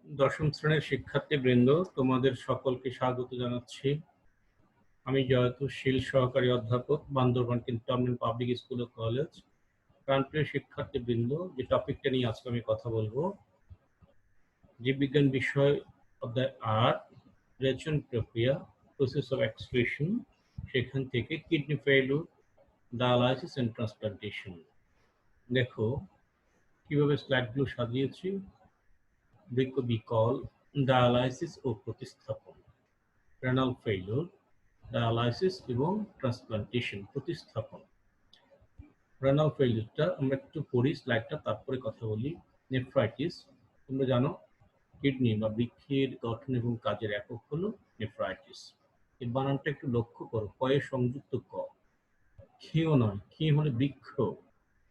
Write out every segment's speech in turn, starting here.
দশম শ্রেণীর শিক্ষার্থীবৃন্দ, তোমাদের সকলকে স্বাগত জানাচ্ছি। আমি জয়তুশীল, সহকারী অধ্যাপক, বান্দরবান ক্যান্টনমেন্ট পাবলিক স্কুল ও কলেজ। প্রাণপ্রিয় শিক্ষার্থীবৃন্দ, যে টপিকটা নিয়ে আজকে আমি কথা বলবো, জীববিজ্ঞান বিষয় অধ্যায় ৮, রেচন প্রক্রিয়া, প্রসেস অফ এক্সক্রিশন, সেখান থেকে kidney failure, dialysis and transplantation. দেখো কিভাবে স্লাইডগুলো সাজিয়েছি। বৃক্ক বিকল, ডায়ালাইসিস ও প্রতিস্থাপন, রেনাল ফেইলিউর, ডায়ালাইসিস এবং ট্রান্সপ্লান্টেশন, প্রতিস্থাপন। রেনাল ফেইলিউরটা আমরা একটু পড়ি স্লাইডটা, তারপরে কথা বলি। নেফ্রাইটিস, তোমরা জানো কিডনি বা বৃক্ষের গঠন এবং কাজের একক হলো নেফ্রাইটিস। এই বানানটা একটু লক্ষ্য করো, কয়ে সংযুক্ত ক, ক্ষীয় নয়, ক্ষীয় হলে বৃক্ষ,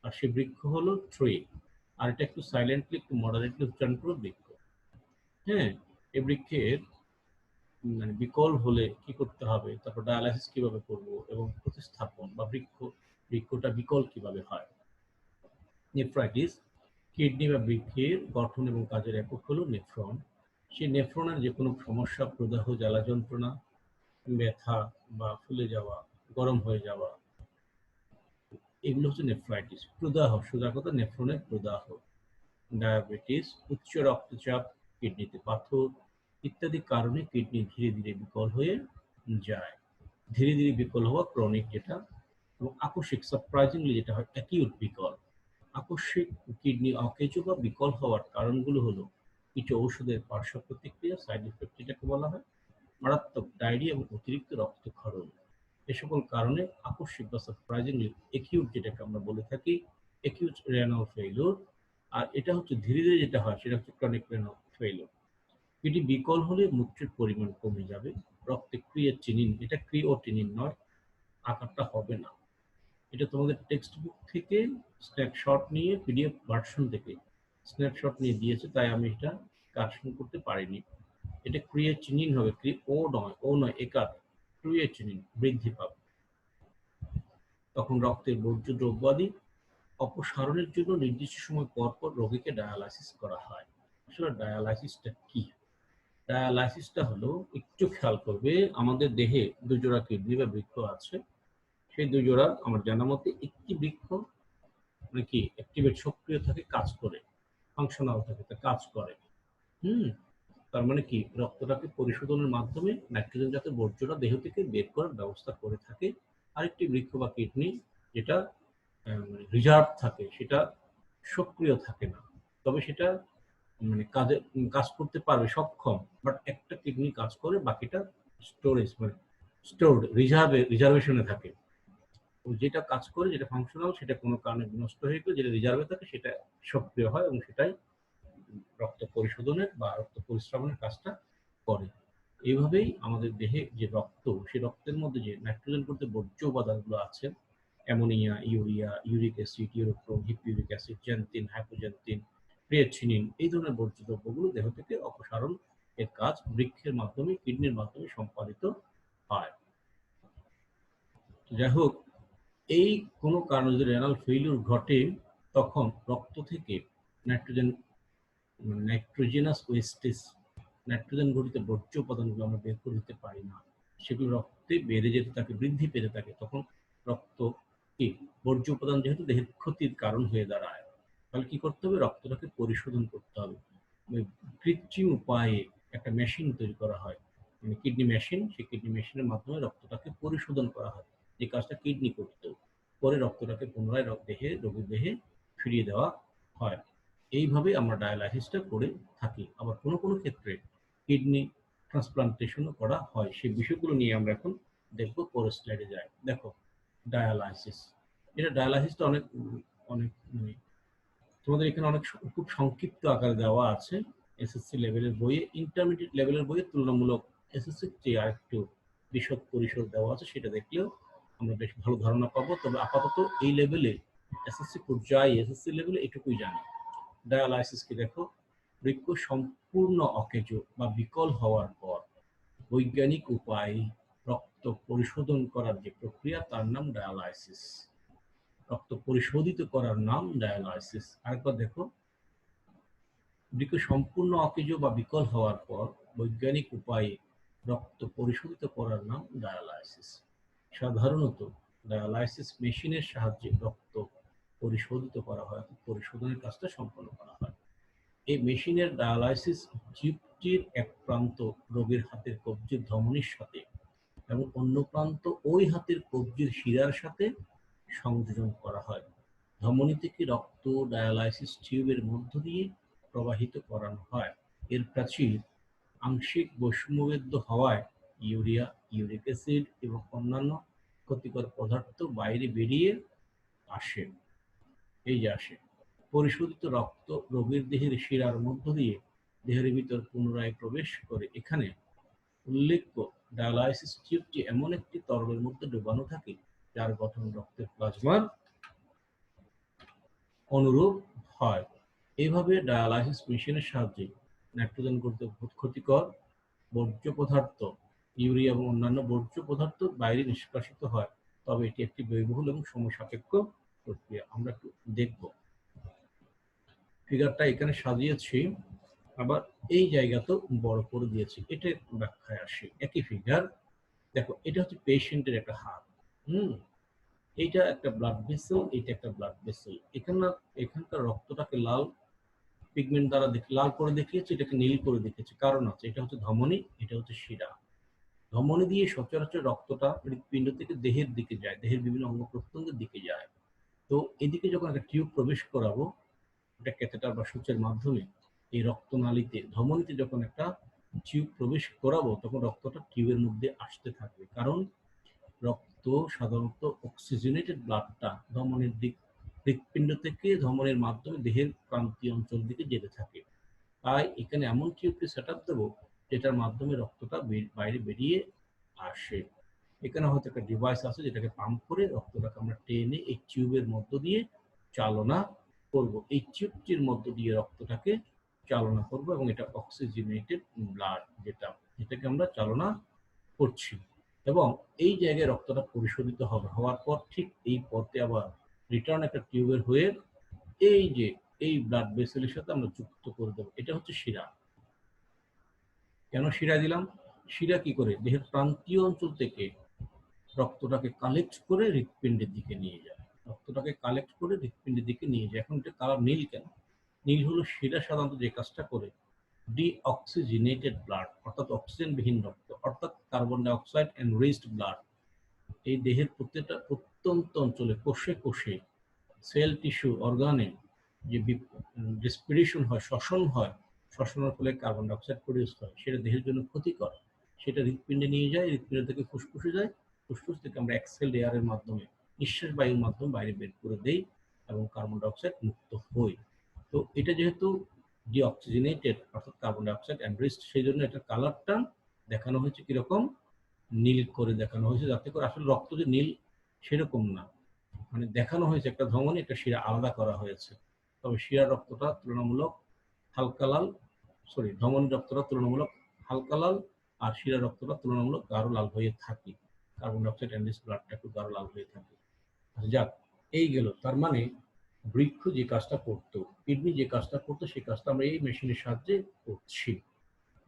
আর সে বৃক্ষ হলো ট্রি। আর এটা একটু সাইলেন্টলি, একটু মডারেটলি উচ্চারণ করো, বৃক্ষ। হ্যাঁ, এই বৃক্ষের মানে বিকল হলে কি করতে হবে, তারপর ডায়ালাইসিস কিভাবে করব, এবং প্রতিস্থাপন বা বৃক্ষটা বিকল কিভাবে হয়। নেফ্রাইটিস, কিডনি বা বৃক্ষের গঠন এবং কাজের একক হলো নেফ্রন। সেই নেফ্রনের যে কোনো সমস্যা, প্রদাহ, জ্বালা যন্ত্রণা, ব্যথা বা ফুলে যাওয়া, গরম হয়ে যাওয়া, এগুলো হচ্ছে নেফ্রাইটিস। প্রদাহ, সোজা কথা, নেফ্রনের প্রদাহ। ডায়াবেটিস, উচ্চ রক্তচাপ, কিডনিতে পাথর ইত্যাদি কারণে কিডনি ধীরে ধীরে বিকল হয়ে যায়। ধীরে ধীরে বিকল হওয়া ক্রনিক যেটা, এবং আকস্মিক সারপ্রাইজিংলি যেটা হয় অ্যাকিউট বিকল। আকস্মিক কিডনি অকেজো বা বিকল হওয়ার কারণগুলো হলো কিছু ঔষধের পার্শ্ব প্রতিক্রিয়া, সাইড ইফেক্ট যেটাকে বলা হয়, মারাত্মক ডায়রিয়া এবং অতিরিক্ত রক্তক্ষরণ। এ সকল কারণে আকস্মিক বা সারপ্রাইজিংলি অ্যাকিউট যেটাকে আমরা বলে থাকি অ্যাকিউট রেনাল ফেইলিউর। আর এটা হচ্ছে ধীরে ধীরে যেটা হয় সেটা হচ্ছে ক্রনিক রেনাল ফেইলিউর। এটি বিকল হলে মূত্রের পরিমাণ কমে যাবে, রক্তে ক্রিয়েটিনিন, এটা ক্রিওটিনিন নয়, আকারটা হবে না। এটা তোমাদের টেক্সট বুক থেকে স্ন্যাপশট নিয়ে, পিডিএফ ভার্সন থেকে স্ন্যাপশট নিয়ে দিয়েছে, তাই আমি এটা কারেকশন করতে পারিনি। এটা ক্রিয়েটিনিন হবে, ও নয় একার, ক্রিয়েটিনিন বৃদ্ধি পাবে। তখন রক্তের বর্জ্য দ্রব্যাদি অপসারণের জন্য নির্দিষ্ট সময় পর পর রোগীকে ডায়ালাইসিস করা হয়। আসলে ডায়ালাইসিসটা কি? ডায়ালাইসিসটা হলো, একটু খেয়াল করবে, আমাদের দেহে দুজোড়া কিডনি বা বৃক্ক আছে। সেই দুজোড়া আমার জানা মতে একটি বৃক্ষ মানে কি অ্যাক্টিভেট, সক্রিয় থাকে, কাজ করে, ফাংশনাল থাকে, তা কাজ করে। তার মানে কি, রক্তটাকে পরিশোধনের মাধ্যমে নাইট্রোজেন জাতীয় বর্জ্যটা দেহ থেকে বের করার ব্যবস্থা করে থাকে। আরেকটি বৃক্ষ বা কিডনি যেটা রিজার্ভ থাকে, সেটা সক্রিয় থাকে না, তবে সেটা মানে কাজ করতে পারবে, সক্ষম। বাট একটা কিডনি কাজ করে, বাকিটা স্টোরেজ মানে স্টোরড, রিজার্ভেশনে থাকে। যেটা কাজ করে, যেটা ফাংশনাল, সেটা কোনো কারণে নষ্ট হয়ে গেলে যেটা রিজার্ভে থাকে সেটা সক্রিয় হয়, এবং সেটাই রক্ত পরিশোধনের বা রক্ত পরিস্রাবনের কাজটা করে। এইভাবেই আমাদের দেহে যে রক্ত, সেই রক্তের মধ্যে যে নাইট্রোজেন করতে বর্জ্য উপাদানগুলো আছে, ammonia, urea, uric acid, urochrome, hippuric acid, xanthine, hypoxanthine, creatinine, এই ধরনের বর্জ্য দ্রব্যগুলো দেহ থেকে অপসারণ এর কাজ বৃক্ষের মাধ্যমে, কিডনির মাধ্যমে সম্পাদিত হয়। যাই হোক, এই কোনো কারণে যদি রেনাল ফেইলিউর ঘটে, তখন রক্ত থেকে নাইট্রোজেনাস ওয়েস্টেজ, নাইট্রোজেন ঘটিত বর্জ্য উপাদানগুলো আমরা বের করে দিতে পারি না। সেগুলো রক্তে বেড়ে যেতে থাকে, বৃদ্ধি পেতে থাকে। তখন রক্ত কি, বর্জ্য উপাদান যেহেতু দেহের ক্ষতির কারণ হয়ে দাঁড়ায়, তাহলে কি করতে হবে, রক্তটাকে পরিশোধন করতে হবে। কৃত্রিম উপায়ে একটা মেশিন তৈরি করা হয়, মানে কিডনি মেশিন। সেই কিডনি মেশিনের মাধ্যমে রক্তটাকে পরিশোধন করা হয়, যে কাজটা কিডনি করত। পরে রক্তটাকে পুনরায় রোগীর দেহে ফিরিয়ে দেওয়া হয়। এইভাবে আমরা ডায়ালাইসিসটা করে থাকি। আবার কোনো কোনো ক্ষেত্রে কিডনি ট্রান্সপ্লান্টেশনও করা হয়। সেই বিষয়গুলো নিয়ে আমরা এখন দেখবো। পরের স্লাইডে যাই। দেখো ডায়ালাইসিস, এটা ডায়ালাইসিসটা অনেক অনেক মানে তোমাদের এখানে অনেক খুব সংক্ষিপ্ত আকারে দেওয়া আছে এসএসসি লেভেলের বইয়ে। ইন্টারমিডিয়েট লেভেলের বইয়ে তুলনামূলক এসএসসির চেয়ে আরেকটু বিশদ পরিসর দেওয়া আছে, সেটা দেখলেও আমরা বেশ ভালো ধারণা পাবো। তবে আপাতত এই লেভেলে, এসএসসি পর্যায়ে, এসএসসি লেভেলে এটুকুই জানি। ডায়ালাইসিস কি, দেখো, বৃক্ক সম্পূর্ণ অকেজো বা বিকল হওয়ার পর বৈজ্ঞানিক উপায়ে রক্ত পরিশোধন করার যে প্রক্রিয়া, তার নাম ডায়ালাইসিস। রক্ত পরিশোধিত করার নাম ডায়ালাইসিস। আরেকবার দেখো, বৃক্ক সম্পূর্ণ অকেজো বা বিকল হওয়ার পর বৈজ্ঞানিক উপায়ে রক্ত পরিশোধিত করার নাম ডায়ালাইসিস। সাধারণত ডায়ালাইসিস মেশিনের সাহায্যে রক্ত পরিশোধিত করা হয়, পরিশোধনের কাজটা সম্পন্ন করা হয়। এই মেশিনের ডায়ালাইসিস টিউবটির এক প্রান্ত রোগীর হাতের কবজির ধমনির সাথে এবং অন্য প্রান্ত ওই হাতের কবজির শিরার সাথে সংযোজন করা হয়। ধমনী থেকে রক্ত ডায়ালাইসিস টিউবের মধ্য দিয়ে প্রবাহিত করানো হয়। এর প্রাচীর আংশিক বৈষম্যবেদ্য হওয়ায় ইউরিয়া, ইউরিক অ্যাসিড এবং অন্যান্য ক্ষতিকর পদার্থ বাইরে বেরিয়ে আসে। আসে পরিশোধিত রক্ত রোগীর দেহের শিরার মধ্য দিয়ে দেহের ভিতর পুনরায় প্রবেশ করে। এখানে উল্লেখ্য, ডায়ালাইসিস টিউবটি এমন একটি তরলের মধ্যে ডোবানো থাকে যার গঠন রক্তের প্লাজমার অনুরূপ হয়। এইভাবে ডায়ালাইসিস মেশিনের সাহায্যে নাইট্রোজেন গঠিত ক্ষতিকর বর্জ্য পদার্থ, ইউরিয়া এবং অন্যান্য বর্জ্য পদার্থ বাইরে নিষ্কাশিত হয়। তবে এটি একটি ব্যয়বহুল এবং সময় সাপেক্ষ প্রক্রিয়া। আমরা একটু দেখব ফিগারটা এখানে সাজিয়েছি, আবার এই জায়গাতেও বড় করে দিয়েছি। এটা ব্যাখ্যায় আসে। একই ফিগার দেখো, এটা হচ্ছে পেশেন্টের একটা হাত। এইটা একটা ব্লাড ভেসেল, এইটা একটা ব্লাড ভেসেল। এখানকার রক্তটাকে লাল পিগমেন্ট দ্বারা লাল করে দেখিয়েছে, এটাকে নীল করে দেখিয়েছে। কারণ আছে, এটা হচ্ছে ধমনী, এটা হচ্ছে শিরা। ধমনী দিয়ে সচরাচর রক্তটা হৃৎপিণ্ড থেকে দেহের দিকে যায়, দেহের বিভিন্ন অঙ্গ প্রত্যঙ্গের দিকে যায়। তো এদিকে যখন একটা টিউব প্রবেশ করাবো, এটা ক্যাথেটার বা সূচের মাধ্যমে এই রক্তনালীতে ধমনীতে যখন একটা টিউব প্রবেশ করাবো, তখন রক্তটা টিউবের মধ্যে আসতে থাকবে। কারণ রক্ত সাধারণত অক্সিজেনেটেড ব্লাডটা ধমনীর দিক হৃৎপিণ্ড থেকে ধমনীর মাধ্যমে দেহের প্রান্তীয় অঞ্চল দিকে যেতে থাকে। তাই এখানে এমন টিউবটি সেট আপ দেবো যেটার মাধ্যমে রক্তটা বাইরে বেরিয়ে আসে। এখানে হয়তো একটা ডিভাইস আছে যেটাকে পাম্প করে রক্তটাকে আমরা টেনে এই টিউবের মধ্য দিয়ে চালনা করব। এই টিউবটির মধ্য দিয়ে রক্তটাকে চালনা করব এবং এটা অক্সিজেনেটেড ব্লাড, যেটাকে আমরা চালনা করছি। এবং এই জায়গায় রক্তটা পরিশোধিত হবে, হওয়ার পর ঠিক এই পথে আবার রিটার্ন একটা টিউবের হয়ে এই ব্লাড ভেসেলের সাথে আমরা যুক্ত করে দেবো। এটা হচ্ছে শিরা। কেন শিরা দিলাম? শিরা কি করে দেহের প্রান্তীয় অঞ্চল থেকে রক্তটাকে কালেক্ট করে হৃৎপিণ্ডের দিকে নিয়ে যায়। এখন এটা কালার নীল কেন? নীল হলো শিরা সাধারণত যে কাজটা করে, ডিঅক্সিজেনেটেড ব্লাড অর্থাৎ অক্সিজেনবিহীন রক্ত, অর্থাৎ carbon die oxide enriched blood এই দেহের প্রত্যেকটা প্রত্যন্ত অঞ্চলে, কোষে কোষে, সেল, টিস্যু, অর্গানে যে রেসপিরেশন হয়, শ্বসনের ফলে কার্বন ডাই অক্সাইড প্রডিউস হয়, সেটা দেহের জন্য ক্ষতিকর। সেটা হৃৎপিণ্ডে নিয়ে যায়, হৃৎপিণ্ড থেকে ফুসফুসে যায়, ফুসফুস থেকে আমরা এক্সহেল এয়ারের মাধ্যমে, নিঃশ্বাস বায়ুর মাধ্যমে বাইরে বের করে দেই এবং কার্বন ডাই অক্সাইড মুক্ত হই। তো এটা যেহেতু ডিঅক্সিজেনেটেড অর্থাৎ কার্বন ডাই অক্সাইড এনরিচড, সেই জন্য এটার কালারটা দেখানো হয়েছে কিরকম, নীল করে দেখানো হয়েছে, যাতে করে আসলে রক্ত যে নীল সেরকম না, মানে দেখানো হয়েছে একটা ধমনী একটা শিরা আলাদা করা হয়েছে। তবে শিরার রক্তটা তুলনামূলক হালকা লাল, ধমনীর রক্তটা তুলনামূলক হালকা লাল, আর শিরার রক্তটা তুলনামূলক গাঢ় লাল হয়ে থাকে। কার্বন ডাই অক্সাইড এনরিচড ব্লাডটা একটু গাঢ় লাল হয়ে থাকে। যাক, এই গেল। তার মানে বৃক্ক যে কাজটা করতো, কিডনি যে কাজটা করতো, সেই কাজটা আমরা এই মেশিনের সাহায্যে করছি।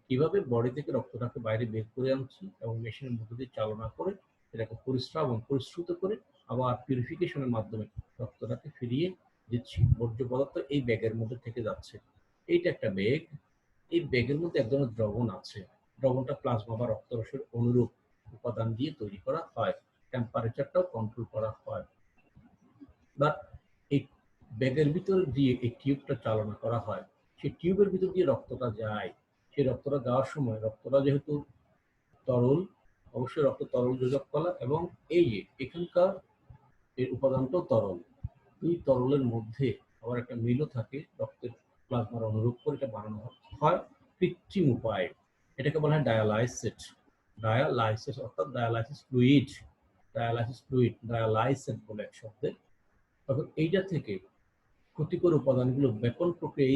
কিভাবে? বডি থেকে রক্তটাকে বাইরে বের করে আনছি এবং মেশিনের মধ্যে দিয়ে চালনা করে এটাকে পরিশ্রুত করে আবার পিউরিফিকেশনের মাধ্যমে রক্তটাকে ফিরিয়ে দিচ্ছি। বর্জ্য পদার্থ এই ব্যাগের মধ্যে থেকে যাচ্ছে। এইটা একটা ব্যাগ, এই ব্যাগের মধ্যে এক ধরনের দ্রবণ আছে। দ্রবণটা প্লাজমা বা রক্তরসের অনুরূপ উপাদান দিয়ে তৈরি করা হয়, টেম্পারেচারটাও কন্ট্রোল করা হয়। বাট এই ব্যাগের ভিতর দিয়ে এই টিউবটা চালনা করা হয়, সেই টিউবের ভিতর দিয়ে রক্তটা যায়। সেই রক্তটা যাওয়ার সময় রক্তটা যেহেতু তরল, অবশ্যই রক্ত তরল যোজক কলা, এবং এই যে এখানকার এর উপাদানটাও তরল। এই তরলের মধ্যে আবার একটা মিলও থাকে, রক্তের প্লাজমার অনুরূপ করে এটা বানানো হয় কৃত্রিম উপায়ে। এটাকে বলা হয় ডায়ালাইসিস অর্থাৎ ডায়ালাইসেট বলে এক শব্দে। তখন এইটা থেকে ক্ষতিকর উপাদানগুলো ব্যাপন প্রক্রিয়া,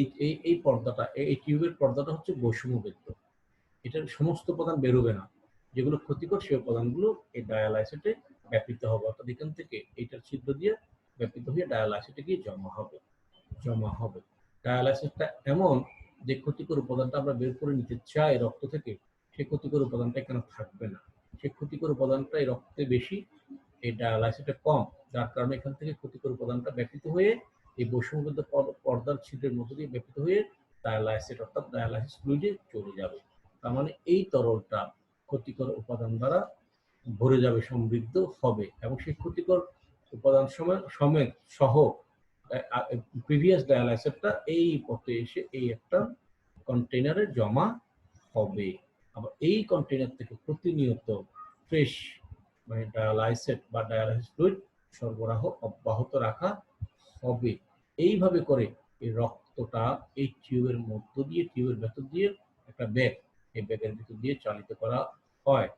এই পর্দাটা, এই টিউবের পর্দাটা হচ্ছে বৈষম্যবেদ্য। এটার সমস্ত উপাদান বেরোবে না, যেগুলো ক্ষতিকর সেই উপাদানগুলো এই ডায়ালাইসেটে ব্যাপিত হবে, অর্থাৎ এখান থেকে এইটার ছিদ্র দিয়ে ব্যাপিত হয়ে ডায়ালাইসেটে গিয়ে জমা হবে। ডায়ালাইসিসটা এমন যে ক্ষতিকর উপাদানটা আমরা বের করে নিতে চাই রক্ত থেকে, সেই ক্ষতিকর উপাদানটা এখানে থাকবে না। সেই ক্ষতিকর উপাদানটা এই রক্তে বেশি, এই ডায়ালাইসিসে কম, যার কারণে এখান থেকে ক্ষতিকর উপাদানটা ব্যাপিত হয়ে এই বৈষম্যবদ্ধ পর্দার ছিদ্রের মধ্য দিয়ে ব্যাপিত হয়ে ডায়ালাইসিস অর্থাৎ ডায়ালাইসিস ফ্লুইডে চলে যাবে। তার মানে এই তরলটা ক্ষতিকর উপাদান দ্বারা ভরে যাবে, সমৃদ্ধ হবে, এবং সেই ক্ষতিকর উপাদান সমেত সহ প্রিভিয়াস ডায়ালাইসিসটা এই পথে এসে এই একটা কন্টেইনারে জমা হবে। আবার এই কন্টেইনার থেকে প্রতিনিয়ত ফ্রেশ মানে ডায়ালাইসেট বা ডায়ালাইসিস ফ্লুইড সরবরাহ অব্যাহত রাখা হবে। এইভাবে করে এই রক্তটা এই টিউবের মধ্য দিয়ে, টিউবের ভেতর দিয়ে একটা ব্যাগ, এই ব্যাগের ভিতর দিয়ে চালিত করা হয়।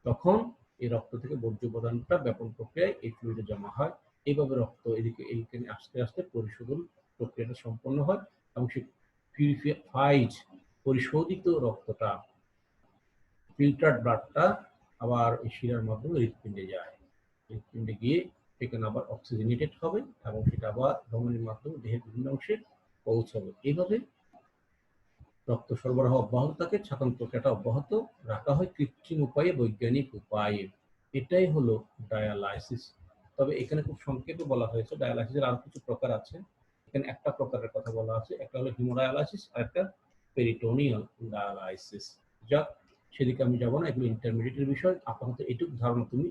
তখন এই রক্ত থেকে বর্জ্য উপাদানটা ব্যাপন প্রক্রিয়ায় এই ফ্লুইডে জমা হয়। এইভাবে রক্ত এদিকে এইখানে আস্তে আস্তে পরিশোধন প্রক্রিয়াটা সম্পন্ন হয় এবং সেই পিউরিফাইড পরিশোধিত রক্তটা, ফিল্টার্ড ব্লাডটা আবার এই শিরার মাধ্যমে হৃৎপিণ্ডে যায়। হৃৎপিণ্ডে গিয়ে সেখানে আবার অক্সিজেনেটেড হবে এবং সেটা আবার ধমনির মাধ্যমে দেহের বিভিন্ন অংশে পৌঁছাবে। এইভাবে রক্ত সরবরাহ অব্যাহত থাকে, ছাঁকন প্রক্রিয়াটা অব্যাহত রাখা হয় কৃত্রিম উপায়ে, বৈজ্ঞানিক উপায়ে। এটাই হলো ডায়ালাইসিস। তবে এখানে খুব সংক্ষেপে বলা হয়েছে ডায়ালাইসিসের আরো কিছু প্রকার আছে। এখানে একটা প্রকারের কথা বলা আছে, একটা হলো হিমোডায়ালাইসিস আর একটা পেরিটোনিয়াল ডায়ালাইসিস। যাক, সেদিকে আমি যাবো না, এগুলো ইন্টারমিডিয়েটের বিষয়। আপাতত এটুকু ধারণা তুমি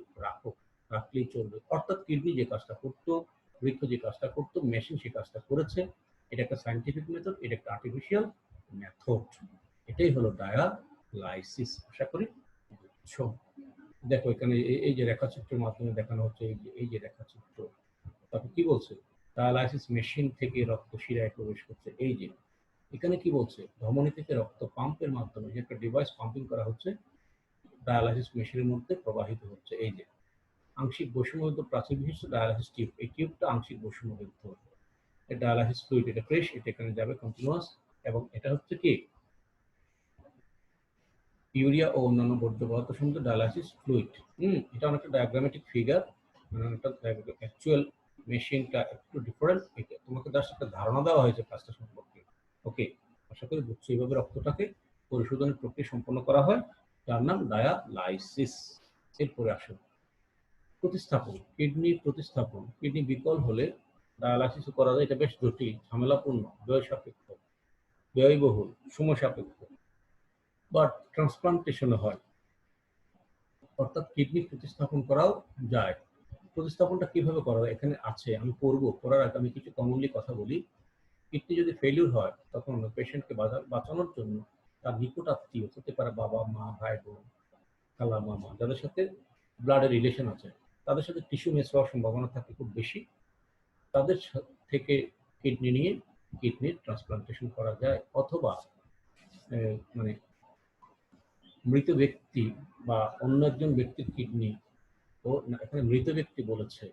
রাখলেই চলবে। অর্থাৎ কিডনি যে কাজটা করতো, বৃক্ক যে কাজটা করতো, মেশিন সে কাজটা করেছে। এটা একটা সায়েন্টিফিক মেথড, এটা একটা আর্টিফিশিয়াল মেথড। এটাই হলো ডায়ালাইসিস। আশা করি বুঝছো। দেখো এখানে এই যে রেখাচিত্রের মাধ্যমে দেখানো হচ্ছে, এই যে রেখাচিত্র, তারপর কি বলছে, ডায়ালাইসিস মেশিন থেকে রক্ত শিরায় প্রবেশ করছে। এই যে এখানে কি বলছে, ধমনী থেকে রক্ত পাম্পের মাধ্যমে যে একটা ডিভাইস পাম্পিং করা হচ্ছে, ডায়ালাইসিস মেশিনের মধ্যে প্রবাহিত হচ্ছে। এই যে আংশিক বৈষম্যবদ্ধ প্রাচীর বিশিষ্ট ডায়ালাইসিস টিউব, এই টিউবটা আংশিক বৈষম্যবদ্ধ। ডায়ালাইসিস ফ্লুইড, এটা ফ্রেশ, এটা এখানে যাবে কন্টিনিউয়াস, এবং এটা হচ্ছে কি ইউরিয়া ও অন্যান্য বর্জ্য পদার্থ সমৃদ্ধ ডায়ালাইসিস ফ্লুইড। এটা অনেকটা ডায়াগ্রামেটিক ফিগার, অ্যাকচুয়াল মেশিনটা একটু ডিফারেন্ট। এটা তোমাকে জাস্ট একটা ধারণা দেওয়া হয়েছে কাজটা সম্পর্কে। ওকে, আশা করি বুঝছো। এইভাবে রক্তটাকে পরিশোধনের প্রক্রিয়া সম্পন্ন করা হয়, যার নাম ডায়ালাইসিস। এরপরে আসুন প্রতিস্থাপন, কিডনি প্রতিস্থাপন। কিডনি বিকল হলে ডায়ালাইসিস করা যায়। এটা বেশ জটিল, ঝামেলাপূর্ণ, ব্যয় সাপেক্ষ, ব্যয়বহুল, সময় সাপেক্ষ, বা ট্রান্সপ্লান্টেশনও হয়। অর্থাৎ কিডনি প্রতিস্থাপন করাও যায়। প্রতিস্থাপনটা কিভাবে করা যায় এখানে আছে, আমি পড়বো, পড়ার আগে আমি কিছু কমনলি কথা বলি। কিডনি যদি ফেলিউর হয়, তখন পেশেন্টকে বাঁচানোর জন্য তার নিকট আত্মীয় হতে পারে, বাবা মা, ভাই বোন, খালা মামা, যাদের সাথে ব্লাডের রিলেশন আছে, তাদের সাথে টিস্যু ম্যাচ হওয়ার সম্ভাবনা থাকে খুব বেশি। তাদের থেকে কিডনি নিয়ে কিডনির ট্রান্সপ্লান্টেশন করা যায়। অথবা মানে মৃত ব্যক্তি বা অন্য একজন ব্যক্তির কিডনি, ও এখানে মৃত ব্যক্তি বলেছে,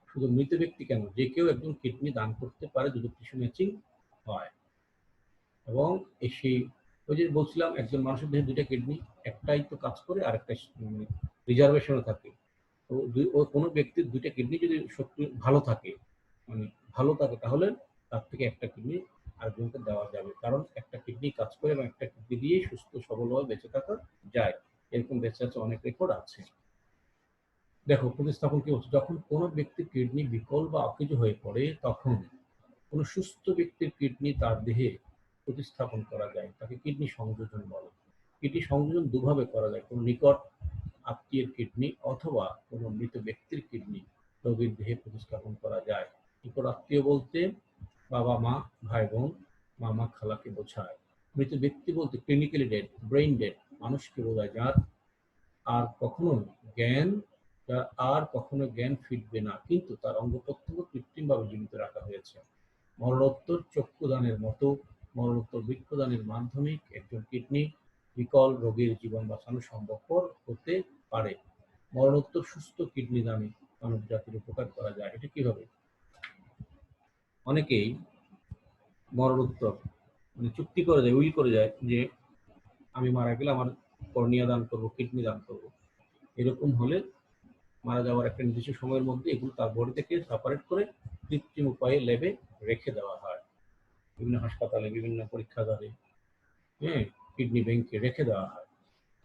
শুধু মৃত ব্যক্তি কেন, যে কেউ একজন কিডনি দান করতে পারে যদি টিস্যু ম্যাচিং হয়। এবং সেই ওই যে বলছিলাম একজন মানুষের দেহে দুইটা কিডনি, একটাই তো কাজ করে আর একটা রিজার্ভেশনে থাকে। তো কোনো ব্যক্তির দুইটা কিডনি যদি শক্তি ভালো থাকে, মানে ভালো থাকে, তাহলে তার থেকে একটা কিডনি আরেকজনকে দেওয়া যাবে, কারণ একটা কিডনি কাজ করে এবং একটা কিডনি দিয়ে সুস্থ সবলভাবে বেঁচে থাকা যায়। এরকম বেঁচে আছে অনেক রেকর্ড আছে। দেখো প্রতিস্থাপন কি হচ্ছে, যখন কোনো ব্যক্তির কিডনি বিকল বা অকেজ হয়ে পড়ে, তখন কোনো সুস্থ ব্যক্তির কিডনি তার দেহে প্রতিস্থাপন করা যায়, তাকে কিডনি সংযোজন বলে। কিডনি সংযোজন দুভাবে করা যায়, কোনো নিকট আত্মীয়ের কিডনি অথবা কোনো মৃত ব্যক্তির কিডনি রোগীর দেহে প্রতিস্থাপন করা যায়। নিকট আত্মীয় বলতে বাবা মা, ভাই বোন, মামা খালাকে বোঝায়। মৃত ব্যক্তি বলতে ক্লিনিক্যালি ডেড, ব্রেইন ডেড মানুষকে বোঝায়, যার আর কখনো জ্ঞান ফিরবে না, কিন্তু তার অঙ্গ প্রত্যঙ্গ কৃত্রিমভাবে জীবিত রাখা হয়েছে। মরণোত্তর চক্ষুদানের মতো মরণোত্তর বৃক্ষদানের মাধ্যমে একজন কিডনি বিকল রোগীর জীবন বাঁচানো সম্ভবপর হতে পারে। মরণোত্তর সুস্থ কিডনি দানে মানব জাতির উপকার করা যায়। এটা কিভাবে? অনেকেই মরণোত্তর মানে চুক্তি করে যায়, উইল করে যায় যে আমি মারা গেলে আমার কর্নিয়া দান করবো, কিডনি দান করবো। এরকম হলে মারা যাওয়ার একটা নির্দিষ্ট সময়ের মধ্যে এগুলো তার বডি থেকে সেপারেট করে কৃত্রিম উপায়ে ল্যাবে রেখে দেওয়া হয়। বিভিন্ন হাসপাতালে, বিভিন্ন পরীক্ষাগারে, হ্যাঁ, কিডনি ব্যাংকে রেখে দেওয়া হয়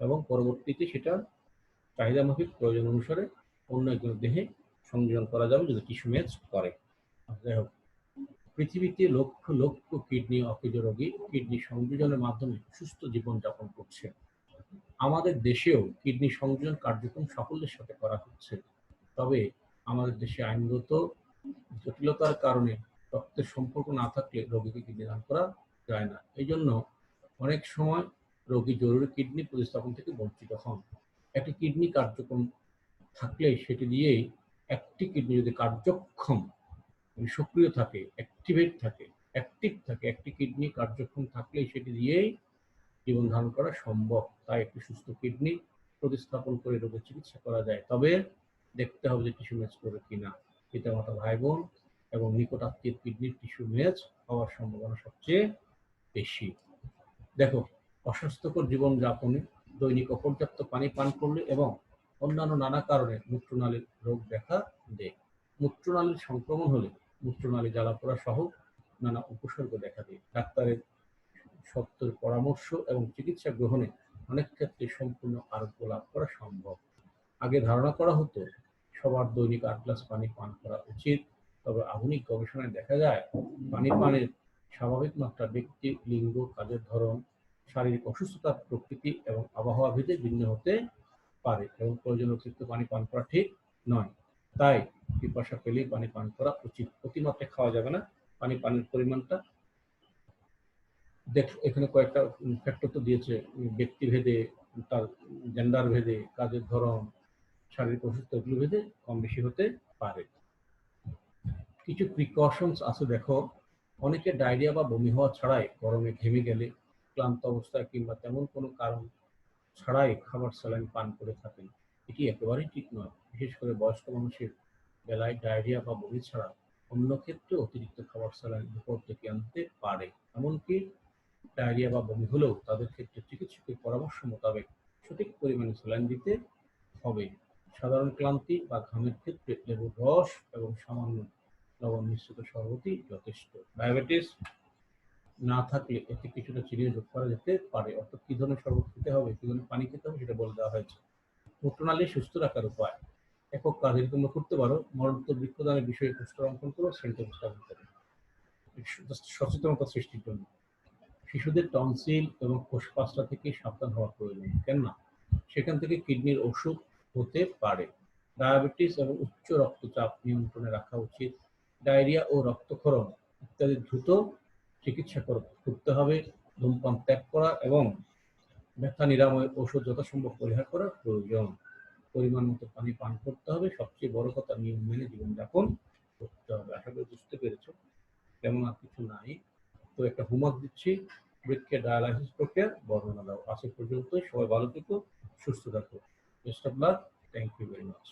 এবং পরবর্তীতে সেটা চাহিদা মাফিক প্রয়োজন অনুসারে অন্য একজনের দেহে সংযোজন করা যাবে যদি টিস্যু ম্যাচ করে। যাই হোক, পৃথিবীতে লক্ষ লক্ষ কিডনি অকেজ রোগী কিডনি সংযোজনের মাধ্যমে সুস্থ জীবনযাপন করছে। আমাদের দেশেও কিডনি সংযোজন কার্যক্রম সাফল্যের সাথে করা হচ্ছে। তবে আমাদের দেশে আইনগত জটিলতার কারণে রক্তের সম্পর্ক না থাকলে রোগীকে কিডনি দান করা যায় না। এই জন্য অনেক সময় রোগী জরুরি কিডনি প্রতিস্থাপন থেকে বঞ্চিত হন। একটি কিডনি কার্যক্রম থাকলে সেটি দিয়েই একটি কিডনি যদি কার্যক্ষম সক্রিয় থাকে, অ্যাক্টিভ থাকে, একটি কিডনি কার্যক্ষম থাকলেই সেটি দিয়েই জীবন ধারণ করা সম্ভব। তাই একটি সুস্থ কিডনি প্রতিস্থাপন করে রোগের চিকিৎসা করা যায়। তবে দেখতে হবে যে টিস্যু ম্যাচ করে কিনা। পিতামাতা, ভাই বোন এবং নিকট আত্মীয়ের কিডনির টিস্যু ম্যাচ হওয়ার সম্ভাবনা সবচেয়ে বেশি। দেখো, অস্বাস্থ্যকর জীবনযাপনে, দৈনিক অপর্যাপ্ত পানি পান করলে এবং অন্যান্য নানা কারণে মূত্রনালীর রোগ দেখা দেয়। মূত্রনালীর সংক্রমণ হলে মূত্রনালী জ্বালাপোড়া সহ নানা উপসর্গ দেখা দেয়। ডাক্তারের সত্তর পরামর্শ এবং চিকিৎসা গ্রহণে অনেক ক্ষেত্রে সম্পূর্ণ আরোগ্য লাভ করা সম্ভব। আগে ধারণা করা হতো সবার দৈনিক 8 গ্লাস পানি পান করা উচিত। তবে আধুনিক গবেষণায় দেখা যায় পানি পানের স্বাভাবিক মাত্রা ব্যক্তি, লিঙ্গ, কাজের ধরন, শারীরিক অসুস্থতার প্রকৃতি এবং আবহাওয়া ভেদে ভিন্ন হতে পারে এবং প্রয়োজন অতিরিক্ত পানি পান করা ঠিক নয়। তাই পিপাসা পেলেই পানি পান করা উচিত। অতিমাত্রায় খাওয়া যাবে না। পানি পানের পরিমাণটা দেখ, এখানে কয়েকটা ফ্যাক্টর তো দিয়েছে, ব্যক্তিভেদে, তার জেন্ডার ভেদে, কাজের ধরন, শারীরিক অসুস্থ, এগুলো ভেদে কম বেশি হতে পারে। কিছু প্রিকশনস আছে দেখো। অনেকে ডায়রিয়া বা বমি হওয়া ছাড়াই গরমে ঘেমে গেলে, ক্লান্ত অবস্থায় কিংবা তেমন কোনো কারণ ছাড়াই খাবার স্যালাইন পান করে থাকেন। এটি একেবারেই ঠিক নয়। বিশেষ করে বয়স্ক মানুষের বেলায় ডায়রিয়া বা বমি ছাড়া অন্য ক্ষেত্রে অতিরিক্ত খাবার স্যালাইন বিপদ ডেকে আনতে পারে। এমনকি ডায়রিয়া বা বমি হলেও তাদের ক্ষেত্রে চিকিৎসকের পরামর্শ মোতাবেক সঠিক পরিমাণে স্যালাইন দিতে হবে। সাধারণ ক্লান্তি বা ঘামের ক্ষেত্রে লেবুর রস এবং সামান্য লবণ মিশ্রিত শরবতই যথেষ্ট। ডায়াবেটিস না থাকলে এতে কিছুটা চিনি যোগ করা যেতে পারে। অর্থাৎ কি ধরনের শরবত খেতে হবে, কি ধরনের পানি খেতে হবে সেটা বলে দেওয়া হয়েছে। মূত্রনালী সুস্থ রাখার উপায় একক কাজ তোমরা করতে পারো। মরণোত্তর বৃক্ষদানের বিষয়ে পোস্টার অঙ্কন করো, সেন্টার স্থাপন করো সচেতনতা সৃষ্টির জন্য। শিশুদের টনসিল এবং কোষপাসটা থেকে সাবধান হওয়া প্রয়োজন, কেননা সেখান থেকে কিডনির অসুখ হতে পারে। ডায়াবেটিস এবং উচ্চ রক্তচাপ নিয়ন্ত্রণে রাখা উচিত। ডায়রিয়া ও রক্তক্ষরণ ইত্যাদি দ্রুত চিকিৎসা করতে হবে। ধূমপান ত্যাগ করা এবং ব্যথা নিরাময়ের ওষুধ যথাসম্ভব পরিহার করা প্রয়োজন। পরিমাণ মতো পানি পান করতে হবে। সবচেয়ে বড় কথা, নিয়ম মেনে জীবনযাপন করতে হবে। আশা করি বুঝতে পেরেছো। তেমন আর কিছু নাই। তো একটা হোমওয়ার্ক দিচ্ছি, বৃক্ষের ডায়ালাইসিস প্রক্রিয়ার বর্ণনা দাও। আজ পর্যন্ত সবাই ভালো থেকো, সুস্থ থাকো। Best of luck. Thank you very much.